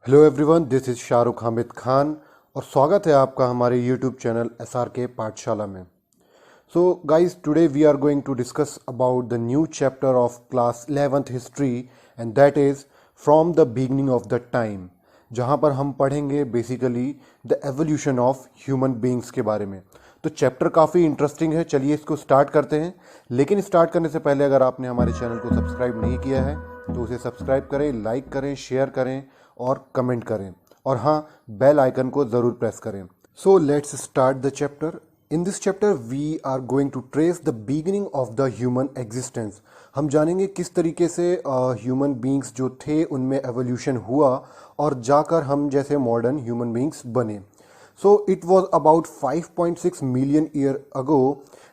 Hello everyone, this is Shahrukh Hamid Khan और स्वागत है आपका हमारे यूट्यूब चैनल SRK पाठशाला में। So guys, today we are going to discuss about the new chapter of class 11th history and that is from the beginning of the time, जहाँ पर हम पढ़ेंगे basically the evolution of human beings के बारे में। तो chapter काफ़ी interesting है, चलिए इसको स्टार्ट करते हैं। लेकिन स्टार्ट करने से पहले अगर आपने हमारे चैनल को सब्सक्राइब नहीं किया है तो उसे सब्सक्राइब करें, लाइक करें, शेयर करें और कमेंट करें, और हाँ, बेल आइकन को ज़रूर प्रेस करें। So let's start the chapter. In this chapter we are going to trace the beginning of the human existence. हम जानेंगे किस तरीके से ह्यूमन बींग्स जो थे उनमें एवोल्यूशन हुआ और जाकर हम जैसे मॉडर्न ह्यूमन बींग्स बने। So it was about 5.6 million year ago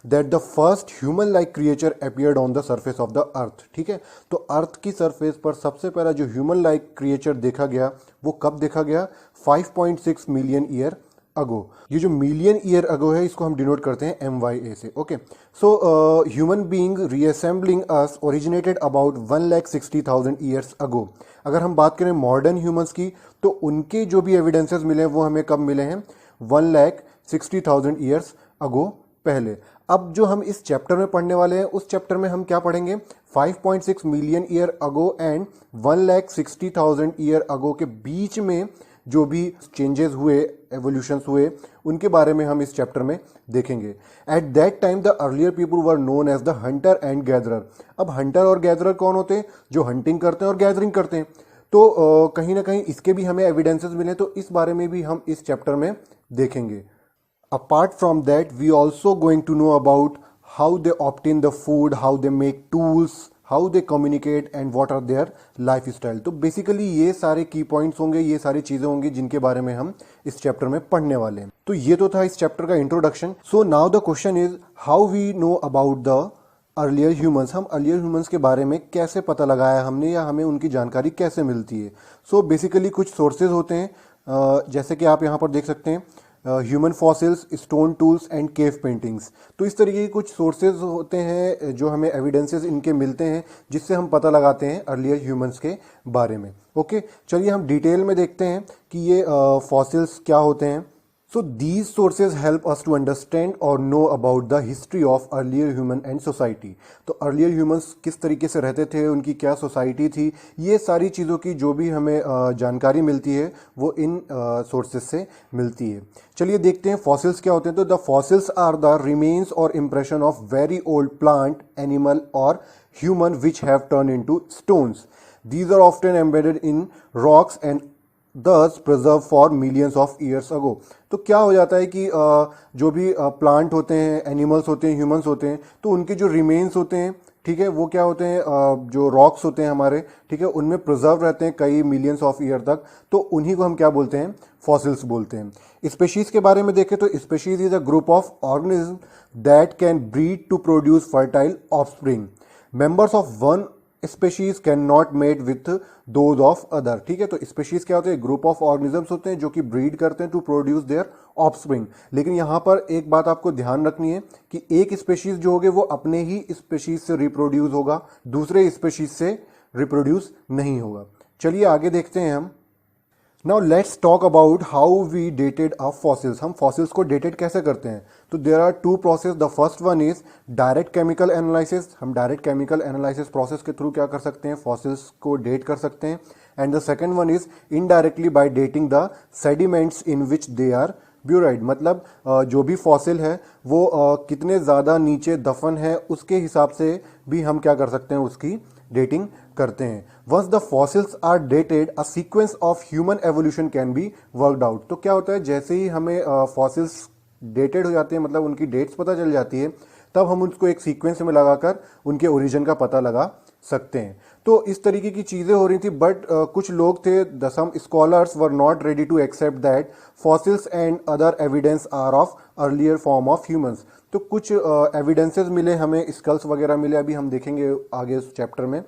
that the first human-like creature appeared on the surface of the earth। ठीक है, तो अर्थ की सरफेस पर सबसे पहला जो ह्यूमन लाइक क्रिएचर देखा गया वो कब देखा गया? 5.6 मिलियन ईयर अगो। ये जो मिलियन ईयर अगो है इसको हम डिनोट करते हैं MYA से। Okay, so human being reassembling us originated about 1,60,000 years ago. अगर हम बात करें मॉडर्न ह्यूमंस की तो उनके जो भी एविडेंसेस मिले वो हमें कब मिले हैं? 1,60,000 ईयर्स अगो पहले। अब जो हम इस चैप्टर में पढ़ने वाले हैं उस चैप्टर में हम क्या पढ़ेंगे? 5.6 million year ago and 1,60,000 year ago के बीच में जो भी चेंजेस हुए, एवोल्यूशंस हुए, उनके बारे में हम इस चैप्टर में देखेंगे। At that time the earlier people were known as the hunter and gatherer. अब हंटर और गैदरर कौन होते हैं? जो हंटिंग करते हैं और गैदरिंग करते हैं। तो कहीं ना कहीं इसके भी हमें एविडेंसेस मिले, तो इस बारे में भी हम इस चैप्टर में देखेंगे। Apart from that, we also going to know about how they obtain the food, how they make tools, how they communicate and what are their lifestyle। तो बेसिकली ये सारे की पॉइंट्स होंगे, ये सारी चीज़ें होंगी जिनके बारे में हम इस चैप्टर में पढ़ने वाले हैं। तो ये तो था इस चैप्टर का introduction. So now the question is how we know about the earlier humans. हम अर्लियर ह्यूमंस के बारे में कैसे पता लगाया हमने, या हमें उनकी जानकारी कैसे मिलती है? सो बेसिकली कुछ सोर्सेज होते हैं, जैसे कि आप यहाँ पर देख सकते हैं, human fossils, stone tools and cave paintings. तो इस तरीके के कुछ सोर्सेज होते हैं जो हमें एविडेंसेस इनके मिलते हैं, जिससे हम पता लगाते हैं अर्लियर ह्यूमंस के बारे में। ओके, चलिए हम डिटेल में देखते हैं कि ये फॉसिल्स क्या होते हैं। So these sources help us to understand or know about the history of earlier human and society। तो earlier humans किस तरीके से रहते थे, उनकी क्या सोसाइटी थी, ये सारी चीज़ों की जो भी हमें जानकारी मिलती है वो इन सोर्सेज से मिलती है। चलिए देखते हैं फॉसिल्स क्या होते हैं। तो the fossils are the remains और impression of very old plant, animal और human which have turn into stones. These are often embedded in rocks and thus preserved for millions of years ago। तो क्या हो जाता है कि जो भी प्लांट होते हैं, एनिमल्स होते हैं, ह्यूमंस होते हैं, तो उनके जो रिमेन्स होते हैं, ठीक है, वो क्या होते हैं, जो रॉक्स होते हैं हमारे, ठीक है, उनमें प्रिजर्व रहते हैं कई मिलियंस ऑफ ईयर तक। तो उन्हीं को हम क्या बोलते हैं? फॉसिल्स बोलते हैं। स्पेशीज के बारे में देखें तो species is a group of organism that can breed to produce fertile offspring. Members of one species can not mate with those of other. ठीक है, तो स्पेशीज क्या होते हैं? ग्रुप ऑफ ऑर्गेनिजम्स होते हैं जो कि ब्रीड करते हैं टू प्रोड्यूस देयर ऑफस्प्रिंग। लेकिन यहाँ पर एक बात आपको ध्यान रखनी है कि एक स्पेशीज जो होगे वो अपने ही स्पेशीज से रिप्रोड्यूस होगा, दूसरे स्पेशीज से रिप्रोड्यूस नहीं होगा। चलिए आगे देखते हैं हम। Now let's talk about how we dated a fossils. हम फॉसिल्स को डेटेड कैसे करते हैं? तो there are two process. The first one is direct chemical analysis. हम डायरेक्ट केमिकल एनालिसिस प्रोसेस के थ्रू क्या कर सकते हैं? फॉसिल्स को डेट कर सकते हैं। And the second one is indirectly by dating the sediments in which they are buried. मतलब जो भी फॉसिल है वो कितने ज़्यादा नीचे दफन है उसके हिसाब से भी हम क्या कर सकते हैं? उसकी डेटिंग करते हैं। Once the fossils are dated a sequence of human evolution can be worked out. तो क्या होता है, जैसे ही हमें फॉसिल्स डेटेड हो जाते हैं, मतलब उनकी डेट्स पता चल जाती है, तब हम उसको एक सीक्वेंस में लगाकर उनके ओरिजिन का पता लगा सकते हैं। तो इस तरीके की चीज़ें हो रही थी, बट कुछ लोग थे, some scholars were not ready to accept that fossils and other evidence are of earlier form of humans. तो कुछ एविडेंसेस मिले हमें, स्कल्स वगैरह मिले, अभी हम देखेंगे आगे इस चैप्टर में।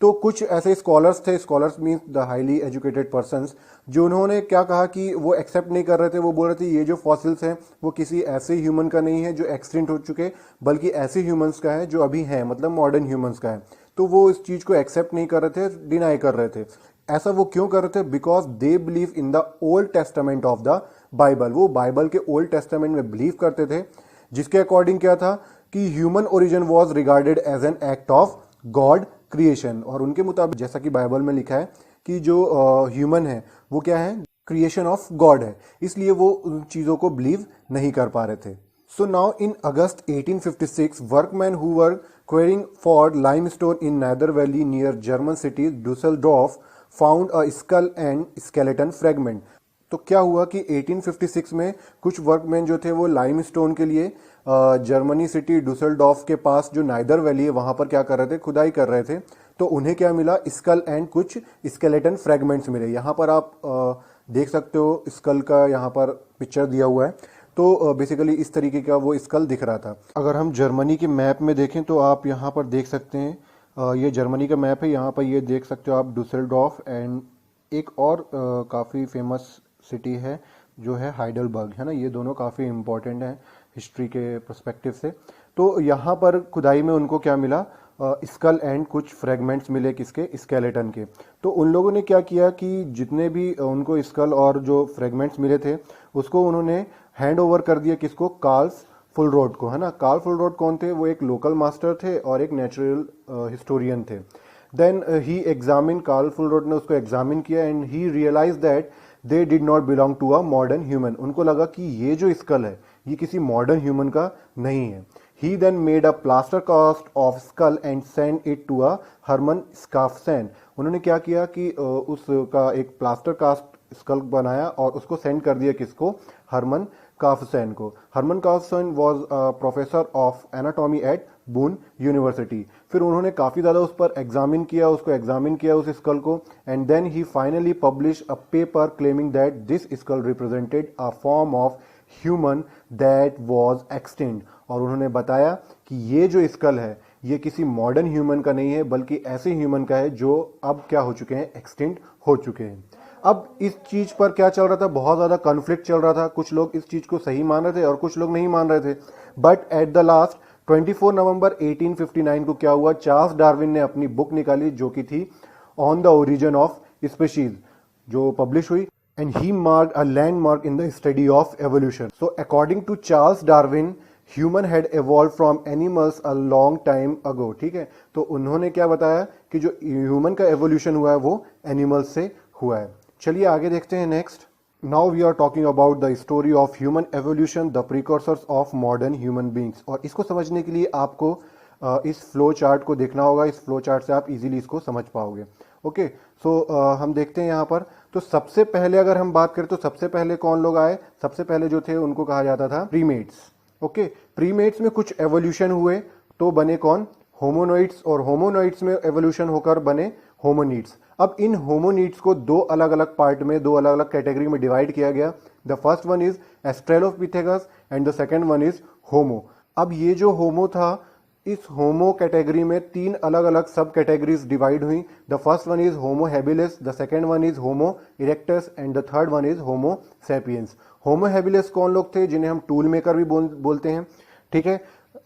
तो कुछ ऐसे स्कॉलर्स थे, scholars means the highly educated persons, जो उन्होंने क्या कहा कि वो एक्सेप्ट नहीं कर रहे थे। वो बोल रहे थे ये जो फॉसिल्स हैं वो किसी ऐसे ह्यूमन का नहीं है जो एक्सटिंक्ट हो चुके, बल्कि ऐसे ह्यूमंस का है जो अभी हैं, मतलब मॉडर्न ह्यूमंस का है। तो वो इस चीज़ को एक्सेप्ट नहीं कर रहे थे, डिनाई कर रहे थे। ऐसा वो क्यों कर रहे थे? Because they believe in the Old Testament of the Bible. वो बाइबल के ओल्ड टेस्टामेंट में बिलीव करते थे, जिसके अकॉर्डिंग क्या था कि human origin was regarded as an act of God creation. और उनके मुताबिक जैसा कि बाइबल में लिखा है कि जो ह्यूमन है वो क्या है, क्रिएशन ऑफ गॉड है, इसलिए वो उन चीज़ों को बिलीव नहीं कर पा रहे थे। So now in August 1856 workman who were quarrying for limestone in Neander valley near German city Dusseldorf found a skull and skeleton fragment. तो क्या हुआ कि 1856 में कुछ वर्कमैन जो थे वो लाइमस्टोन के लिए जर्मनी सिटी डुसेलडॉर्फ के पास जो नाइदर वैली है वहां पर क्या कर रहे थे, खुदाई कर रहे थे। तो उन्हें क्या मिला, स्कल एंड कुछ स्केलेटन फ्रेगमेंट्स मिले। यहाँ पर आप देख सकते हो स्कल का यहाँ पर पिक्चर दिया हुआ है। तो बेसिकली इस तरीके का वो स्कल दिख रहा था। अगर हम जर्मनी के मैप में देखें तो आप यहाँ पर देख सकते हैं, ये जर्मनी का मैप है। यहाँ पर ये देख सकते हो आप डुसेलडॉर्फ एंड एक और काफ़ी फेमस सिटी है जो है हाइडलबर्ग, है ना। ये दोनों काफ़ी इंपॉर्टेंट हैं हिस्ट्री के पर्सपेक्टिव से। तो यहाँ पर खुदाई में उनको क्या मिला, स्कल एंड कुछ फ्रेगमेंट्स मिले, किसके, स्केलेटन के। तो उन लोगों ने क्या किया कि जितने भी उनको स्कल और जो फ्रेगमेंट्स मिले थे उसको उन्होंने हैंड ओवर कर दिया, किसको, कार्ल फुलरोड को, है ना। कार्ल फुलरोड कौन थे, वो एक लोकल मास्टर थे और एक नेचुरल हिस्टोरियन थे। Then he examine, Karl Fuhlrott ने उसको एग्जामिन किया and he realise that they did not belong to a modern human. उनको लगा कि ये जो स्कल है ये किसी मॉडर्न ह्यूमन का नहीं है। He then made a plaster cast of skull and sent it to a Hermann Skafsen। उन्होंने क्या किया कि उसका एक प्लास्टर कास्ट स्कल बनाया और उसको सेंड कर दिया, किसको, हरमन काफसेन को। Hermann Schaaffhausen was professor of anatomy at Bonn university. फिर उन्होंने काफ़ी ज़्यादा उस पर एग्जामिन किया, उस स्कल को, and then he finally publish a paper claiming that this skull represented a form of human that was extinct. और उन्होंने बताया कि ये जो स्कल है ये किसी मॉडर्न ह्यूमन का नहीं है, बल्कि ऐसे ह्यूमन का है जो अब क्या हो चुके हैं, एक्सटिंक्ट हो चुके हैं। अब इस चीज पर क्या चल रहा था, बहुत ज्यादा कॉन्फ्लिक्ट चल रहा था। कुछ लोग इस चीज को सही मान रहे थे और कुछ लोग नहीं मान रहे थे। बट एट द लास्ट 24 नवंबर 1859 को क्या हुआ, चार्ल्स डार्विन ने अपनी बुक निकाली जो कि थी on the Origin of Species, जो पब्लिश हुई। And he marked a landmark in the study of evolution. So according to Charles Darwin human had evolved from animals a long time ago. ठीक है, तो उन्होंने क्या बताया कि जो ह्यूमन का एवोल्यूशन हुआ है वो एनिमल्स से हुआ है। चलिए आगे देखते हैं next. Now we are talking about the story of human evolution, the precursors of modern human beings. और इसको समझने के लिए आपको इस फ्लो चार्ट को देखना होगा। इस फ्लो चार्ट से आप इजीली इसको समझ पाओगे। ओके, सो हम देखते हैं यहाँ पर। तो सबसे पहले अगर हम बात करें तो सबसे पहले कौन लोग आए, सबसे पहले जो थे उनको कहा जाता था प्रीमेट्स। ओके, प्रीमेट्स में कुछ एवोल्यूशन हुए तो बने कौन, होमोनॉइड्स, और होमोनॉइड्स में एवोल्यूशन होकर बने होमोनिड्स। अब इन होमोनिड्स को दो अलग अलग पार्ट में, दो अलग अलग कैटेगरी में डिवाइड किया गया। The first one is Australopithecus and the second one is Homo. अब ये जो होमो था, इस होमो कैटेगरी में तीन अलग अलग सब कैटेगरीज डिवाइड हुई। The first one is Homo habilis, the second one is homo erectus and the third one is Homo sapiens. Homo habilis कौन लोग थे, जिन्हें हम टूल मेकर भी बोलते हैं। ठीक है,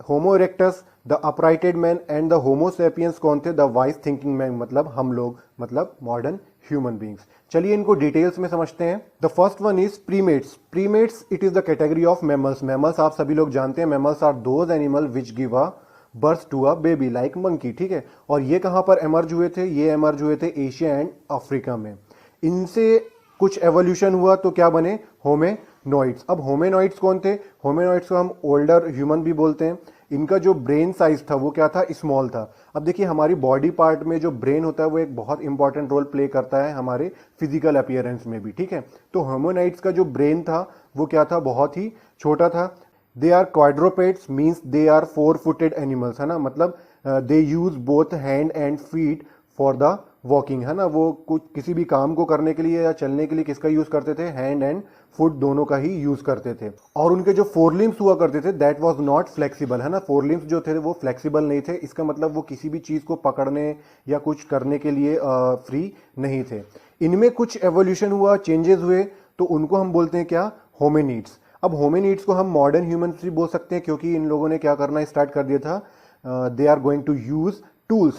Homo erectus the uprighted man and the Homo sapiens कौन थे, द वाइज थिंकिंग मैन, मतलब हम लोग, मतलब मॉडर्न ह्यूमन बींग्स। चलिए इनको डिटेल्स में समझते हैं। The first one is primates. Primates it is the category of mammals. Mammals आप सभी लोग जानते हैं, mammals are those animal which give a birth to a baby like monkey. ठीक है, और ये कहां पर एमर्ज हुए थे, ये एमर्ज हुए थे एशिया एंड अफ्रीका में। इनसे कुछ एवोल्यूशन हुआ तो क्या बने, होमेनॉइड्स। अब होमेनॉइड्स कौन थे, होमेनॉइड्स को हम ओल्डर ह्यूमन भी बोलते हैं। इनका जो ब्रेन साइज था वो क्या था, स्मॉल था। अब देखिए हमारी बॉडी पार्ट में जो ब्रेन होता है वो एक बहुत इंपॉर्टेंट रोल प्ले करता है हमारे फिजिकल अपीयरेंस में भी। ठीक है, तो होमोनॉइड्स का जो ब्रेन था वो क्या था, बहुत ही छोटा था। They are quadrupeds, means they are 4-footed animals, है ना, मतलब they use both hand and feet for the walking, है ना। वो कुछ किसी भी काम को करने के लिए या चलने के लिए किसका यूज करते थे, हैंड एंड फुट दोनों का ही यूज करते थे। और उनके जो फोर लिम्स हुआ करते थे दैट वाज नॉट फ्लेक्सिबल, है ना। फोर लिम्स जो थे वो फ्लेक्सिबल नहीं थे। इसका मतलब वो किसी भी चीज को पकड़ने या कुछ करने के लिए फ्री नहीं थे। इनमें कुछ एवोल्यूशन हुआ, चेंजेस हुए, तो उनको हम बोलते हैं क्या, होमिनिड्स। अब होमिनिड्स को हम मॉडर्न ह्यूमंस भी बोल सकते हैं क्योंकि इन लोगों ने क्या करना स्टार्ट कर दिया था, they are going to use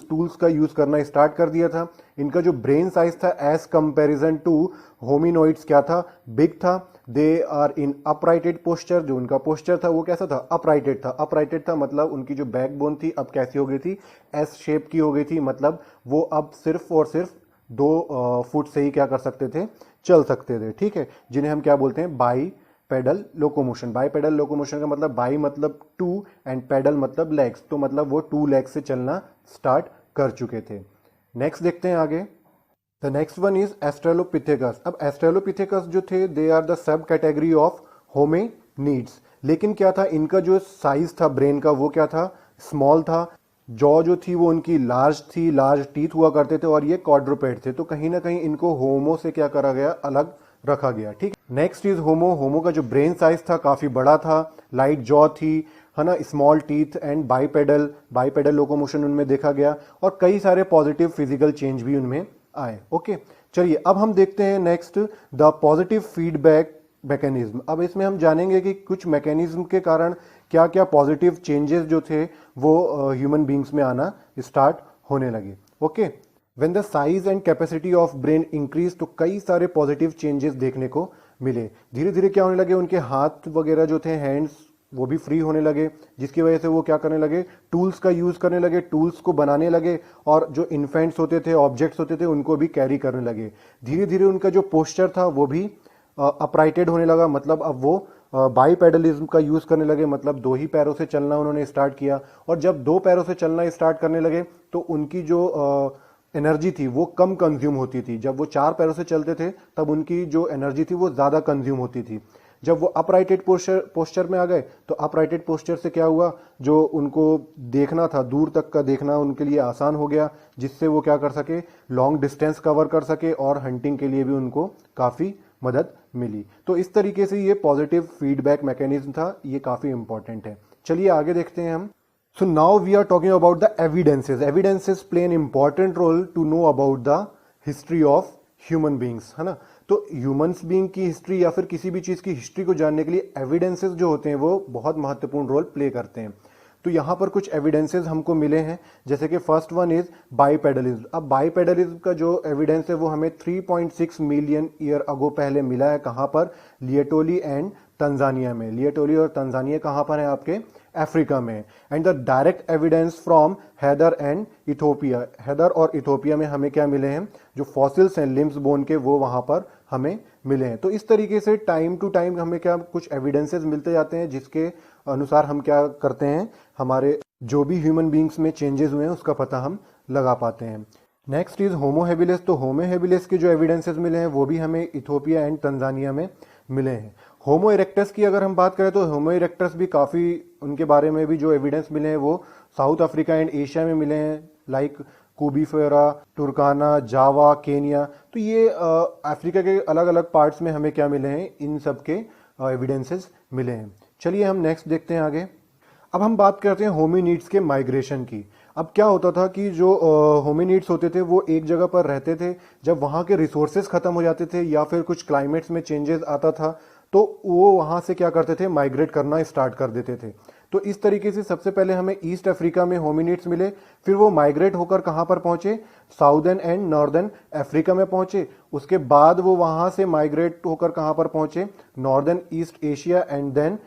tools का यूज करना स्टार्ट कर दिया था। इनका जो ब्रेन साइज था एज कंपैरिजन टू होमिनोइड्स क्या था, बिग था। दे आर इन अपराइटेड पोस्चर, जो उनका पोस्चर था वो कैसा था, अपराइटेड था मतलब उनकी जो बैकबोन थी अब कैसी हो गई थी, एस शेप की हो गई थी, मतलब वो अब सिर्फ और सिर्फ 2 फुट से ही क्या कर सकते थे, चल सकते थे, ठीक है, जिन्हें हम क्या बोलते हैं, by pedal locomotion. By pedal locomotion का मतलब बाई मतलब 2 एंड पेडल मतलब लेग्स, तो मतलब वो 2 लेग्स से चलना स्टार्ट कर चुके थे। नेक्स्ट देखते हैं आगे। The next one is Australopithecus. अब एस्ट्रेलोपिथेकस जो थे they are the sub category of hominids, लेकिन क्या था, इनका जो साइज था ब्रेन का वो क्या था, स्मॉल था। जॉ जो थी वो उनकी लार्ज थी, लार्ज टीथ हुआ करते थे, और ये क्वाड्रूपेड थे, तो कहीं ना कहीं इनको होमो से क्या करा गया, अलग रखा गया, ठीक। नेक्स्ट इज होमो का जो ब्रेन साइज था काफी बड़ा था, लाइट जॉ थी, है ना, small teeth and bipedal locomotion उनमें देखा गया, और कई सारे पॉजिटिव फिजिकल चेंज भी उनमें आए। ओके, चलिए अब हम देखते हैं next the positive feedback mechanism. अब इसमें हम जानेंगे कि कुछ मैकेनिज्म के कारण क्या क्या पॉजिटिव चेंजेस जो थे वो ह्यूमन बींग्स में आना स्टार्ट होने लगे। Okay, when the size and capacity of brain increase, तो कई सारे पॉजिटिव चेंजेस देखने को मिले। धीरे धीरे क्या होने लगे, उनके हाथ वगैरह जो थे, हैंड्स, वो भी फ्री होने लगे, जिसकी वजह से वो क्या करने लगे, टूल्स का यूज करने लगे, टूल्स को बनाने लगे, और जो इन्फेंट्स होते थे, ऑब्जेक्ट्स होते थे, उनको भी कैरी करने लगे। धीरे धीरे उनका जो पोस्चर था वो भी अपराइटेड होने लगा, मतलब अब वो बाईपेडलिज्म का यूज करने लगे, मतलब 2 ही पैरों से चलना उन्होंने स्टार्ट किया। और जब 2 पैरों से चलना स्टार्ट करने लगे तो उनकी जो एनर्जी थी वो कम कंज्यूम होती थी। जब वो 4 पैरों से चलते थे तब उनकी जो एनर्जी थी वो ज्यादा कंज्यूम होती थी। जब वो अपराइटेड पोस्चर में आ गए तो अपराइटेड पोस्चर से क्या हुआ, जो उनको देखना था, दूर तक का देखना उनके लिए आसान हो गया, जिससे वो क्या कर सके, लॉन्ग डिस्टेंस कवर कर सके, और हंटिंग के लिए भी उनको काफी मदद मिली। तो इस तरीके से ये पॉजिटिव फीडबैक मैकेनिज्म था, ये काफी इंपॉर्टेंट है। चलिए आगे देखते हैं हम। So now we are talking about the evidences. Evidences play an important role to know about the history of human beings, है ना। तो ह्यूमंस बीइंग की हिस्ट्री या फिर किसी भी चीज की हिस्ट्री को जानने के लिए एविडेंसेस जो होते हैं वो बहुत महत्वपूर्ण रोल प्ले करते हैं। तो यहां पर कुछ एविडेंसेस हमको मिले हैं, जैसे कि फर्स्ट वन इज बाईपेडलिज्म। अब बाईपेडलिज्म का जो एविडेंस है वो हमें 3.6 मिलियन ईयर अगो पहले मिला है। कहां पर, लिएटोली एंड तंजानिया में। लिएटोली और तंजानिया कहां पर है, आपके अफ्रीका में। And the direct evidence from Hadar and Ethiopia. Hadar और इथोपिया में हमें क्या मिले हैं, जो फॉसिल्स हैं लिम्स बोन के, वो वहां पर हमें मिले हैं। तो इस तरीके से टाइम टू टाइम हमें क्या कुछ एविडेंसेस मिलते जाते हैं, जिसके अनुसार हम क्या करते हैं, हमारे जो भी ह्यूमन बींग्स में चेंजेस हुए हैं उसका पता हम लगा पाते हैं। Next is homo habilis. तो होमो हेबिलिस के जो एविडेंसेस मिले हैं वो भी हमें इथोपिया एंड तंजानिया में मिले हैं। होमो इरेक्टस की अगर हम बात करें तो होमो इरेक्टस भी काफी, उनके बारे में भी जो एविडेंस मिले हैं वो साउथ अफ्रीका एंड एशिया में मिले हैं, लाइक कुबीफेरा, टुर्काना, जावा, केनिया। तो ये अफ्रीका के अलग अलग पार्ट्स में हमें क्या मिले हैं, इन सब के एविडेंसेस मिले हैं। चलिए हम नेक्स्ट देखते हैं आगे। अब हम बात करते हैं होमिनिड्स के माइग्रेशन की। अब क्या होता था कि जो होमिनिड्स होते थे वो एक जगह पर रहते थे, जब वहां के रिसोर्सेज खत्म हो जाते थे या फिर कुछ क्लाइमेट्स में चेंजेस आता था तो वो वहां से क्या करते थे, माइग्रेट करना स्टार्ट कर देते थे। तो इस तरीके से सबसे पहले हमें ईस्ट अफ्रीका में होमिनिड्स मिले, फिर वो माइग्रेट होकर कहां पर पहुंचे, साउदर्न एंड नॉर्दर्न अफ्रीका में पहुंचे। उसके बाद वो वहां से माइग्रेट होकर कहां पर पहुंचे, northern east Asia and then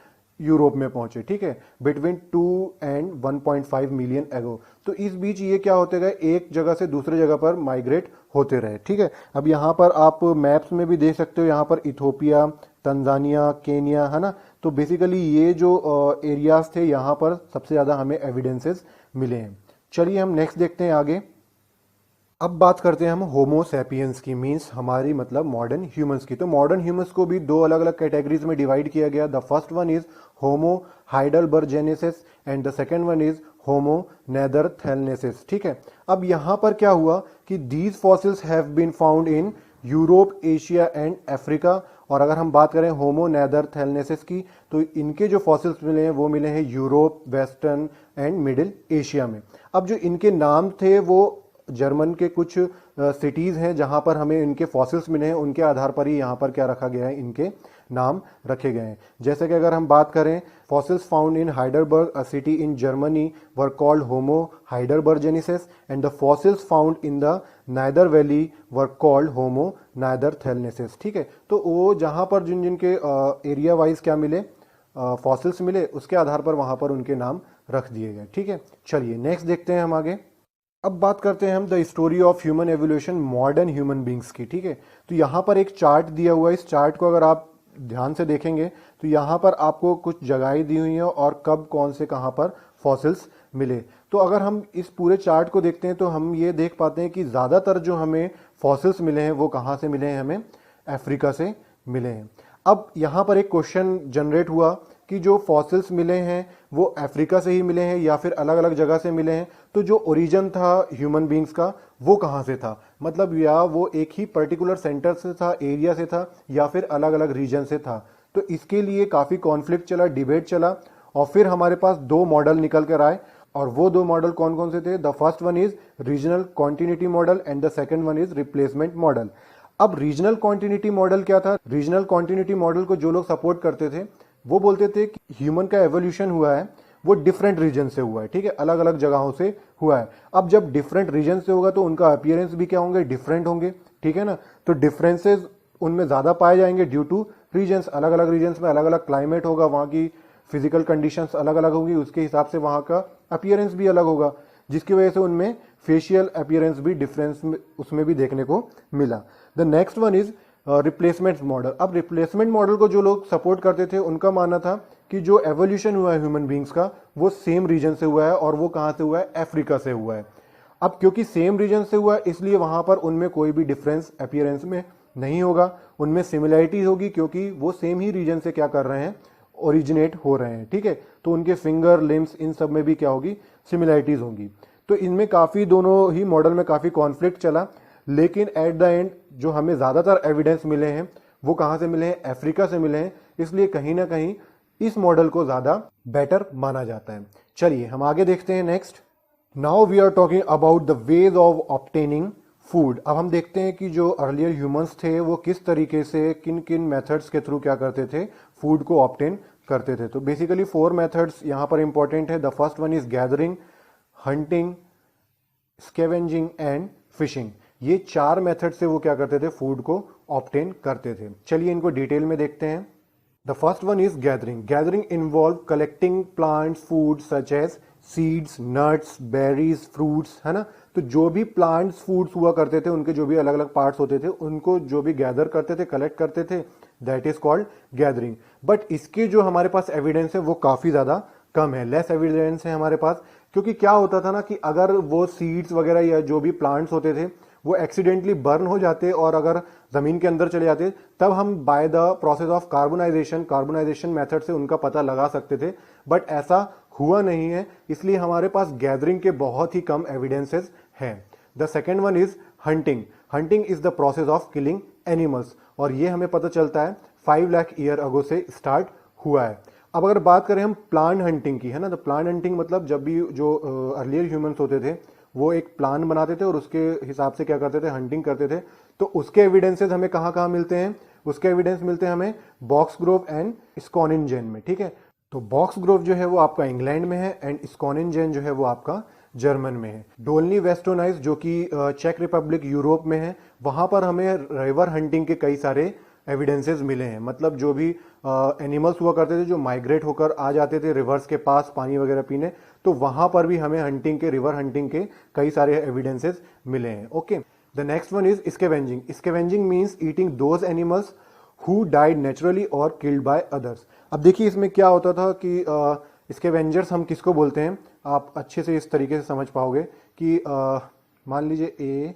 Europe में पहुंचे, ठीक है, बिटवीन 2 एंड 1.5 मिलियन एगो। तो इस बीच ये क्या होते गए, एक जगह से दूसरे जगह पर माइग्रेट होते रहे, ठीक है। अब यहाँ पर आप मैप्स में भी देख सकते हो, यहाँ पर इथोपिया, तंजानिया, केनिया, है ना। तो बेसिकली ये जो एरियाज थे यहाँ पर सबसे ज्यादा हमें एविडेंसेस मिले हैं। चलिए हम नेक्स्ट देखते हैं आगे। अब बात करते हैं हम होमो सैपियंस की, मींस हमारी मतलब मॉडर्न ह्यूमंस की। तो मॉडर्न ह्यूमंस को भी 2 अलग अलग कैटेगरीज में डिवाइड किया गया। The first one is Homo heidelbergensis and the second one is Homo neanderthalensis, ठीक है। अब यहां पर क्या हुआ कि these fossils have been found in Europe, Asia and Africa. और अगर हम बात करें होमो नेदरथैलनेसिस की, तो इनके जो फॉसिल्स मिले हैं वो मिले हैं Europe, western and middle Asia में। अब जो इनके नाम थे वो जर्मन के कुछ सिटीज़ हैं जहाँ पर हमें इनके फॉसिल्स मिले हैं, उनके आधार पर ही यहाँ पर क्या रखा गया है, इनके नाम रखे गए हैं। जैसे कि अगर हम बात करें, fossils found in Heidelberg a city in Germany were called Homo heidelbergensis and the fossils found in the Neander Valley were called Homo neanderthalensis. ठीक है, तो वो जहाँ पर जिन जिनके एरिया वाइज क्या मिले, फॉसिल्स मिले, उसके आधार पर वहाँ पर उनके नाम रख दिए गए। ठीक है, चलिए नेक्स्ट देखते हैं हम आगे। अब बात करते हैं हम the story of human evolution modern human beings की। ठीक है, तो यहाँ पर एक चार्ट दिया हुआ है। इस चार्ट को अगर आप ध्यान से देखेंगे तो यहाँ पर आपको कुछ जगहें दी हुई हैं और कब कौन से कहाँ पर फॉसिल्स मिले। तो अगर हम इस पूरे चार्ट को देखते हैं तो हम ये देख पाते हैं कि ज़्यादातर जो हमें फॉसिल्स मिले हैं वो कहाँ से मिले हैं, हमें अफ्रीका से मिले हैं। अब यहाँ पर एक क्वेश्चन जनरेट हुआ कि जो फॉसिल्स मिले हैं वो अफ्रीका से ही मिले हैं या फिर अलग अलग जगह से मिले हैं, तो जो ओरिजिन था ह्यूमन बींग्स का वो कहाँ से था, मतलब या वो एक ही पर्टिकुलर सेंटर से था, एरिया से था, या फिर अलग अलग रीजन से था। तो इसके लिए काफ़ी कॉन्फ्लिक्ट चला, डिबेट चला, और फिर हमारे पास दो मॉडल निकल कर आए। और वो दो मॉडल कौन कौन से थे? The first one is regional continuity model and the second one is replacement model. अब रीजनल कॉन्टिन्यूटी मॉडल क्या था? रीजनल कॉन्टिन्यूटी मॉडल को जो लोग सपोर्ट करते थे वो बोलते थे कि ह्यूमन का एवोल्यूशन हुआ है वो डिफरेंट रीजन से हुआ है। ठीक है, अलग अलग जगहों से हुआ है। अब जब डिफरेंट रीजन से होगा तो उनका अपीयरेंस भी क्या होंगे? डिफरेंट होंगे। ठीक है ना, तो डिफरेंसेस उनमें ज्यादा पाए जाएंगे ड्यू टू रीजन्स। अलग अलग रीजन्स में अलग अलग क्लाइमेट होगा, वहाँ की फिजिकल कंडीशंस अलग अलग होंगी, उसके हिसाब से वहाँ का अपीयरेंस भी अलग होगा, जिसकी वजह से उनमें फेशियल अपीयरेंस भी डिफरेंस उसमें भी देखने को मिला। The next one is replacement model. अब रिप्लेसमेंट मॉडल को जो लोग सपोर्ट करते थे उनका मानना था कि जो एवोल्यूशन हुआ है ह्यूमन बींग्स का वो सेम रीजन से हुआ है, और वो कहाँ से हुआ है? अफ्रीका से हुआ है। अब क्योंकि सेम रीजन से हुआ है इसलिए वहाँ पर उनमें कोई भी डिफरेंस अपीयरेंस में नहीं होगा, उनमें सिमिलैरिटी होगी, क्योंकि वो सेम ही रीजन से क्या कर रहे हैं? ओरिजिनेट हो रहे हैं। ठीक है, तो उनके फिंगर, लिम्स, इन सब में भी क्या होगी? सिमिलैरिटीज होंगी। तो इनमें काफ़ी, दोनों ही मॉडल में काफ़ी कॉन्फ्लिक्ट चला, लेकिन एट द एंड जो हमें ज़्यादातर एविडेंस मिले हैं वो कहाँ से मिले हैं? अफ्रीका से मिले हैं। इसलिए कहीं ना कहीं इस मॉडल को ज़्यादा बेटर माना जाता है। चलिए हम आगे देखते हैं next. Now we are talking about the ways of obtaining food. अब हम देखते हैं कि जो अर्लियर ह्यूमंस थे वो किस तरीके से, किन किन मेथड्स के थ्रू क्या करते थे? फूड को ऑब्टेन करते थे। तो बेसिकली 4 मेथड्स यहाँ पर इंपॉर्टेंट है। The first one is gathering, hunting, scavenging and fishing. ये 4 मेथड से वो क्या करते थे? फूड को ऑब्टेन करते थे। चलिए इनको डिटेल में देखते हैं। The first one is gathering. Gathering involve collecting plants food such as seeds, nuts, berries, fruits, है ना। तो जो भी प्लांट्स फूड्स हुआ करते थे, उनके जो भी अलग अलग पार्ट्स होते थे, उनको जो भी गैदर करते थे, कलेक्ट करते थे, that is called gathering. But इसके जो हमारे पास एविडेंस है वो काफी ज्यादा कम है, लेस एविडेंस है हमारे पास। क्योंकि क्या होता था ना कि अगर वो सीड्स वगैरह या जो भी प्लांट्स होते थे वो एक्सीडेंटली बर्न हो जाते और अगर जमीन के अंदर चले जाते, तब हम by the process of carbonisation method से उनका पता लगा सकते थे। बट ऐसा हुआ नहीं है, इसलिए हमारे पास गैदरिंग के बहुत ही कम एविडेंसेस हैं। The second one is hunting. Hunting is the process of killing animals, और ये हमें पता चलता है 5 लाख ईयर अगो से स्टार्ट हुआ है। अब अगर बात करें हम प्लांट हंटिंग की, है ना, तो प्लांट हंटिंग मतलब जब भी जो अर्लियर ह्यूमंस होते थे वो एक प्लान बनाते थे और उसके हिसाब से क्या करते थे? हंटिंग करते थे। तो उसके एविडेंसेस हमें कहाँ कहाँ मिलते हैं? उसके एविडेंस मिलते हैं हमें बॉक्स ग्रोव एंड स्कॉनिंजेन में। ठीक है, तो बॉक्स ग्रोव जो है वो आपका इंग्लैंड में है एंड स्कॉनिंजेन जो है वो आपका जर्मन में है। डोल्नी वेस्टोनाइज जो कि चेक रिपब्लिक यूरोप में है, वहां पर हमें रिवर हंटिंग के कई सारे एविडेंसेस मिले हैं। मतलब जो भी एनिमल्स हुआ करते थे जो माइग्रेट होकर आ जाते थे रिवर्स के पास पानी वगैरह पीने, तो वहां पर भी हमें हंटिंग के, रिवर हंटिंग के कई सारे एविडेंसेस मिले हैं। Okay, the next one is scavenging. Scavenging means eating those animals who died naturally और किल्ड बाय अदर्स। अब देखिए इसमें क्या होता था कि स्कैवेंजर्स हम किसको बोलते हैं? आप अच्छे से इस तरीके से समझ पाओगे कि मान लीजिए ए,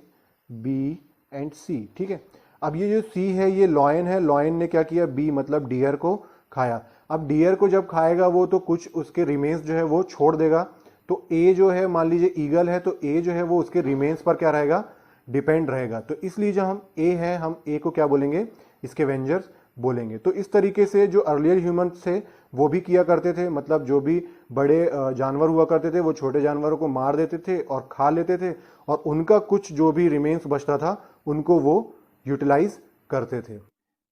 बी एंड सी। ठीक है, अब ये जो सी है ये लॉयन है, लॉयन ने क्या किया? बी मतलब डियर को खाया। अब डियर को जब खाएगा वो तो कुछ उसके रिमेन्स जो है वो छोड़ देगा। तो ए जो है, मान लीजिए ईगल है, तो ए जो है वो उसके रिमेन्स पर क्या रहेगा? डिपेंड रहेगा। तो इसलिए जब हम ए है, हम ए को क्या बोलेंगे? स्कैवेंजर्स बोलेंगे। तो इस तरीके से जो अर्लियर ह्यूमंस थे वो भी किया करते थे, मतलब जो भी बड़े जानवर हुआ करते थे वो छोटे जानवरों को मार देते थे और खा लेते थे, और उनका कुछ जो भी रिमेन्स बचता था उनको वो यूटिलाइज करते थे।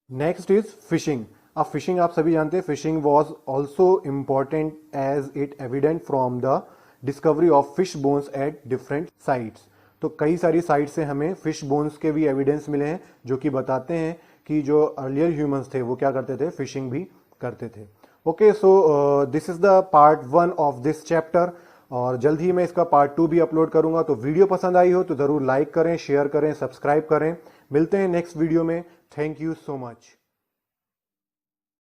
Next is fishing. अब फिशिंग आप सभी जानते हैं, fishing was also important as it evident from the discovery of fish bones at different sites. तो कई सारी साइट से हमें फिश बोन्स के भी एविडेंस मिले हैं जो कि बताते हैं कि जो अर्लियर ह्यूमंस थे वो क्या करते थे, फिशिंग भी करते थे। Okay, so this is the part 1 of this chapter, और जल्द ही मैं इसका पार्ट 2 भी अपलोड करूंगा। तो वीडियो पसंद आई हो तो जरूर लाइक करें, शेयर करें, सब्सक्राइब करें। मिलते हैं नेक्स्ट वीडियो में। Thank you so much.